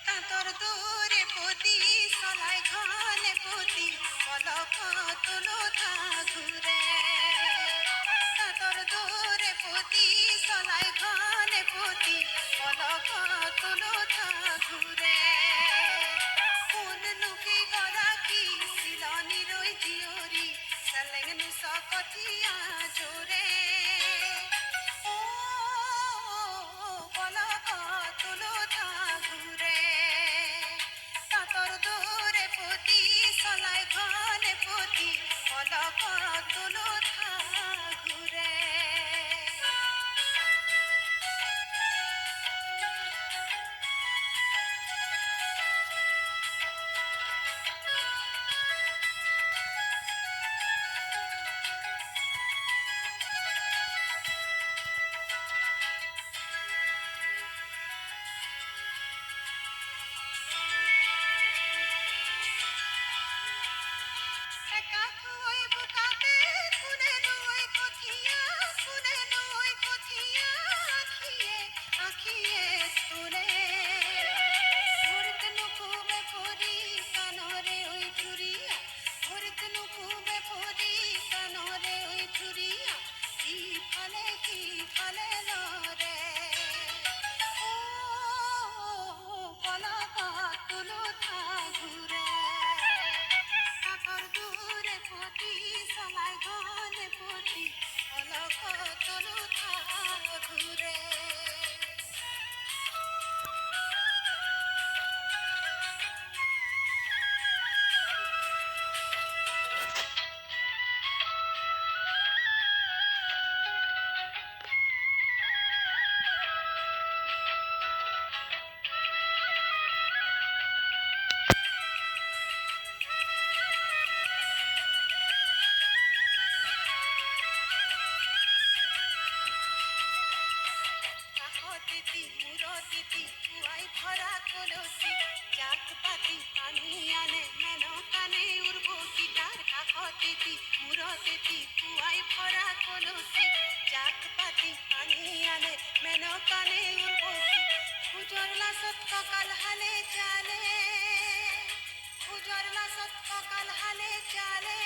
কাঁতর দূরে পতি সলাই ঘনে পতি পলক তুলো থা ঘুরে কাঁতর দূরে পতি সলাই ঘনে পতি পলক তুলো থা ঘুরে কোন নুকে গরাকি সিলনি রই জিওরি সলেংনু সকথিয়া জোরে ও পলক তুলো থা ঘুরে কাতর দূরে পতি সলাই ঘনে পতি পলক তুলো থা ঘুরে একা থুই বুকাতে কুনে নই কথিয়া আখিয়ে আখিয়ে তুলে ভরত নুকুবে ভরি কানরে ওই চুরিয়া ভরত নুকুবে ভরি কানরে ওই চুরিয়া কি ফলে লরে ও পলক তুলো থা ঘুরে কাকর দূরে পতি সলাই ঘনে পতি পলক তুলো থা ঘুরে কাহতিতি মুরতিতি কুয়াই ভরা কলসি চাক পাতি পানি আনে মেন কানে উড়বো গিটার কাহতিতি মুরতিতি কুয়াই ভরা কলসি চাক পাতি পানি আনে মেন কানে উড়বো পুজোর লাসত ককাল হালে চালে পুজোর লাসত ককাল হালে চালে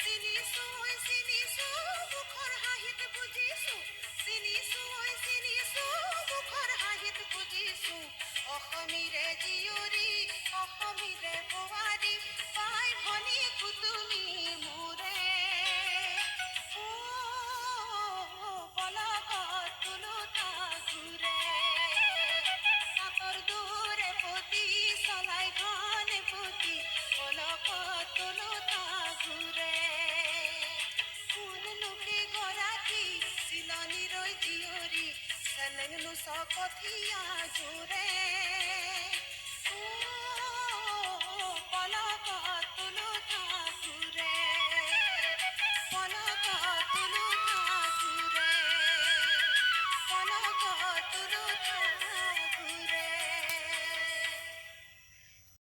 সিনিসু বুখর হাহিত বুঝিসু সিনিসু বুখর হাহিত বুঝিসু অহমিরে জিয়রি অহমিরে বোৱাৰী পাই ভনী কুতুমি মোৰে ও পলক তুলো থা ঘুৰে কাতৰ দূৰে পতি চলাই ঘনে পতি পলক তুলো থা ঘুৰে কোন লোকে গৰাকী চিলনি ৰৈ জিয়ৰি চেলেংনু সকথিয়া জোৰে